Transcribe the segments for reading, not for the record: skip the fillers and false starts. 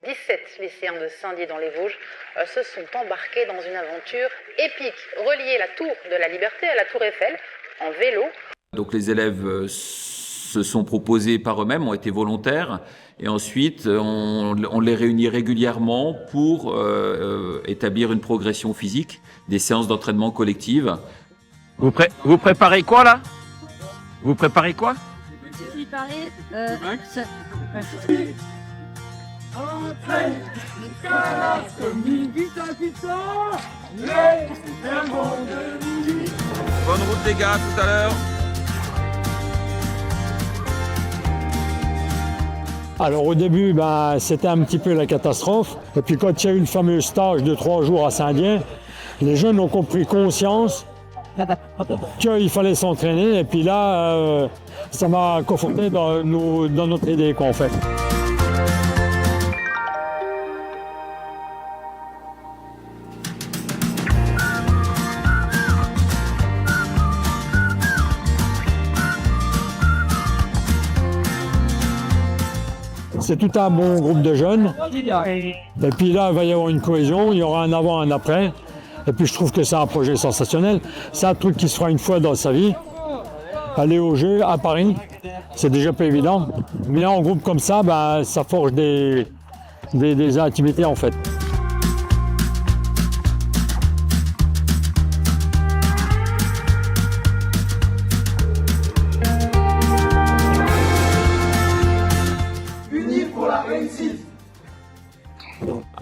17 lycéens de Saint-Dié dans les Vosges se sont embarqués dans une aventure épique, relier la tour de la Liberté à la tour Eiffel en vélo. Donc les élèves se sont proposés par eux-mêmes, ont été volontaires, et ensuite on les réunit régulièrement pour établir une progression physique, des séances d'entraînement collectives. Vous préparez quoi là? Vous préparez quoi? Bonne route les gars, à tout à l'heure. Alors au début, c'était un petit peu la catastrophe. Et puis quand il y a eu le fameux stage de 3 jours à Saint-Dié, les jeunes ont compris conscience qu'il fallait s'entraîner. Et puis là, ça m'a conforté dans notre idée qu'on fait. C'est tout un bon groupe de jeunes. Et puis là, il va y avoir une cohésion, il y aura un avant, un après. Et puis je trouve que c'est un projet sensationnel. C'est un truc qui se fera une fois dans sa vie. Aller au jeu à Paris, c'est déjà pas évident. Mais en groupe comme ça, ça forge des intimités en fait.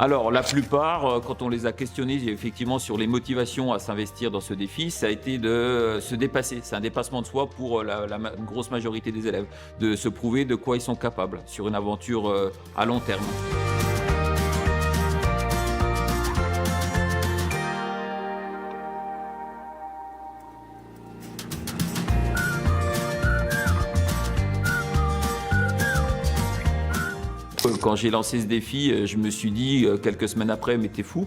Alors, la plupart, quand on les a questionnés effectivement sur les motivations à s'investir dans ce défi, ça a été de se dépasser. C'est un dépassement de soi pour la grosse majorité des élèves, de se prouver de quoi ils sont capables sur une aventure à long terme. Quand j'ai lancé ce défi, je me suis dit quelques semaines après, mais t'es fou.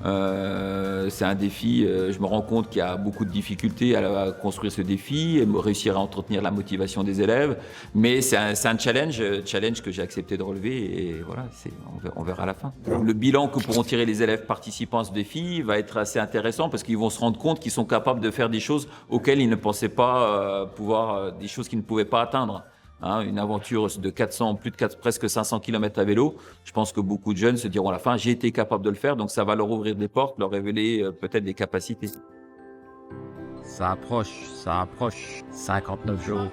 C'est un défi, je me rends compte qu'il y a beaucoup de difficultés à construire ce défi, et réussir à entretenir la motivation des élèves. Mais c'est un challenge que j'ai accepté de relever, et voilà, on verra à la fin. Le bilan que pourront tirer les élèves participant à ce défi va être assez intéressant, parce qu'ils vont se rendre compte qu'ils sont capables de faire des choses auxquelles ils ne pensaient pas pouvoir, des choses qu'ils ne pouvaient pas atteindre. Une aventure de presque 500 km à vélo, je pense que beaucoup de jeunes se diront à la fin, j'ai été capable de le faire, donc ça va leur ouvrir des portes, leur révéler peut-être des capacités. Ça approche, 59 jours.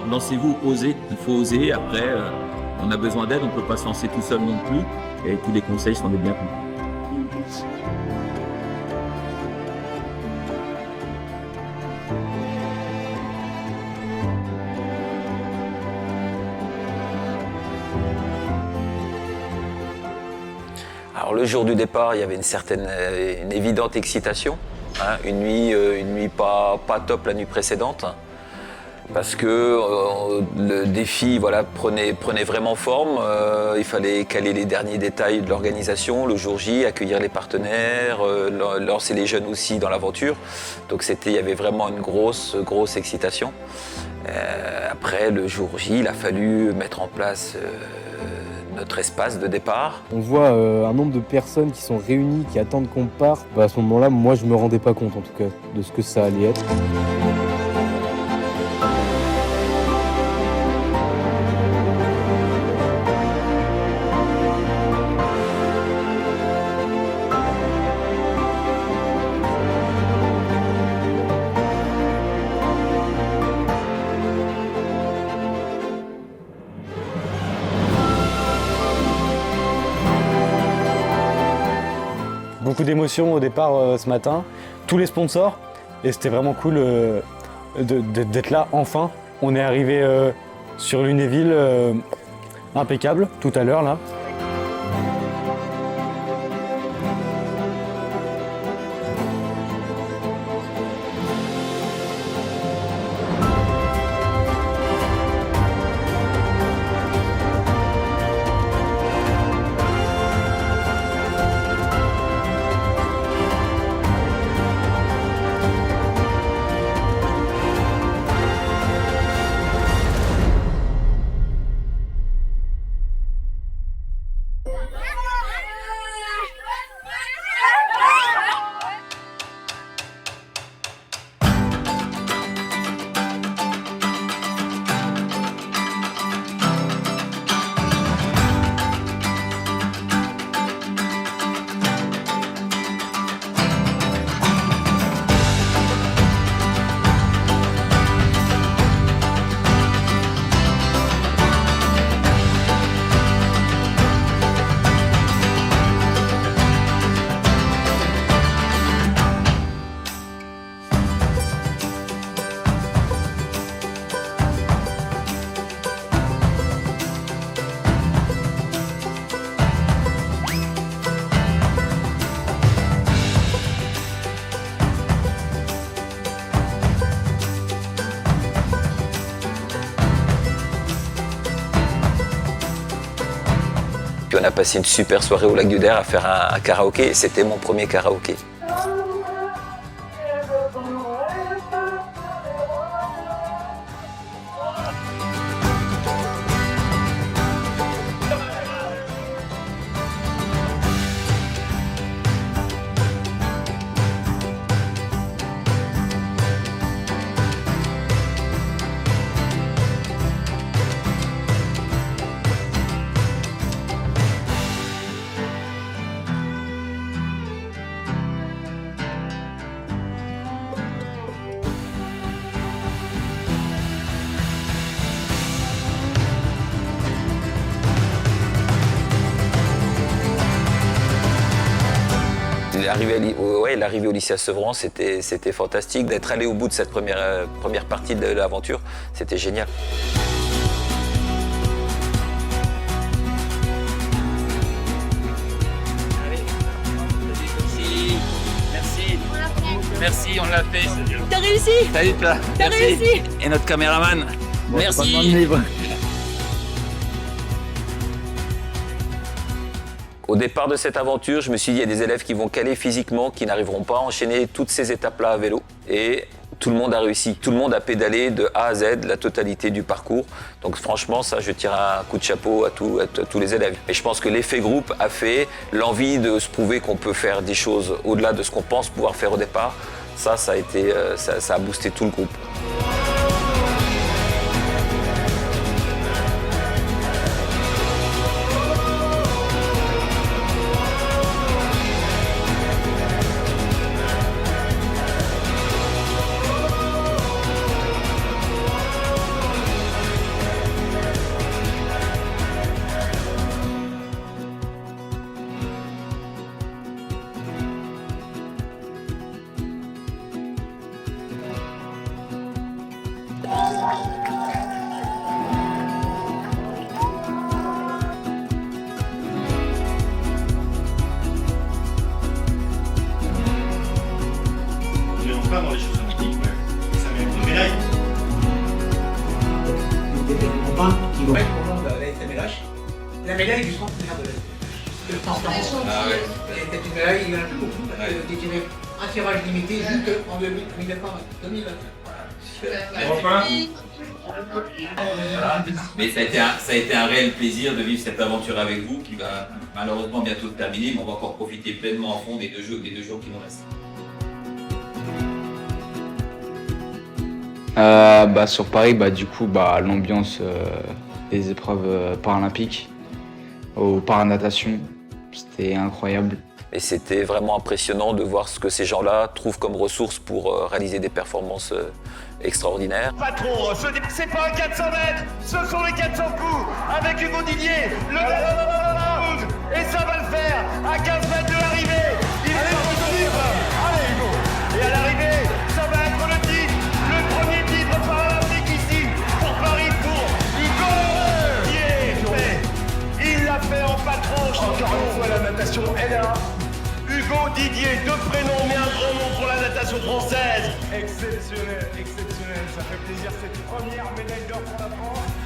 Lancez-vous, osez, il faut oser. Après, on a besoin d'aide, on ne peut pas se lancer tout seul non plus. Et tous les conseils sont les bienvenus. Alors le jour du départ, il y avait une évidente excitation. Une nuit pas top la nuit précédente. Parce que le défi prenait vraiment forme. Il fallait caler les derniers détails de l'organisation, le jour J, accueillir les partenaires, lancer les jeunes aussi dans l'aventure. Donc il y avait vraiment une grosse excitation. Après le jour J, il a fallu mettre en place notre espace de départ. On voit un nombre de personnes qui sont réunies, qui attendent qu'on parte. À ce moment-là, moi je me rendais pas compte en tout cas de ce que ça allait être. Beaucoup d'émotions au départ ce matin, tous les sponsors, et c'était vraiment cool d'être là enfin. On est arrivé sur Lunéville, impeccable tout à l'heure là. on a passé une super soirée au Lac du Der à faire un karaoké. Et c'était mon premier karaoké. L'arrivée au lycée à Sevran, c'était fantastique. D'être allé au bout de cette première partie de l'aventure, c'était génial. Merci, on l'a fait. T'as réussi. Salut toi. T'as réussi. Et notre caméraman. Merci. Au départ de cette aventure, je me suis dit, il y a des élèves qui vont caler physiquement, qui n'arriveront pas à enchaîner toutes ces étapes-là à vélo. Et tout le monde a réussi. Tout le monde a pédalé de A à Z, la totalité du parcours. Donc franchement, ça, je tire un coup de chapeau à tous les élèves. Et je pense que l'effet groupe a fait l'envie de se prouver qu'on peut faire des choses au-delà de ce qu'on pense pouvoir faire au départ. Ça a boosté tout le groupe. Dans les Jeux Olympiques, mais ça mérite une médaille. La médaille du centenaire de France. Ah ouais. C'était une médaille, il y en a plus beaucoup. Qui était un tirage limité jusqu'en 2020. Mais ça a été un réel plaisir de vivre cette aventure avec vous qui va malheureusement bientôt se terminer, mais on va encore profiter pleinement à fond des deux jours qui nous restent. Sur Paris, du coup, l'ambiance des épreuves paralympiques au paranatation, c'était incroyable. Et c'était vraiment impressionnant de voir ce que ces gens-là trouvent comme ressources pour réaliser des performances extraordinaires. Patron, c'est pas un 400 mètres, ce sont les 400 coups avec Hugo Didier, le et ça va le faire à 15 mètres de l'arrivée. Il est sorti de libre. Allez Hugo. Et à l'arrivée, ça va être le premier titre paralympique ici pour Paris pour Hugo Didier. Il l'a fait en patron. Encore une fois, la natation est là. Hugo Didier, deux prénoms, mais un grand nom pour la natation française. Exceptionnel, exceptionnel. Ça fait plaisir, cette première médaille d'or pour la France.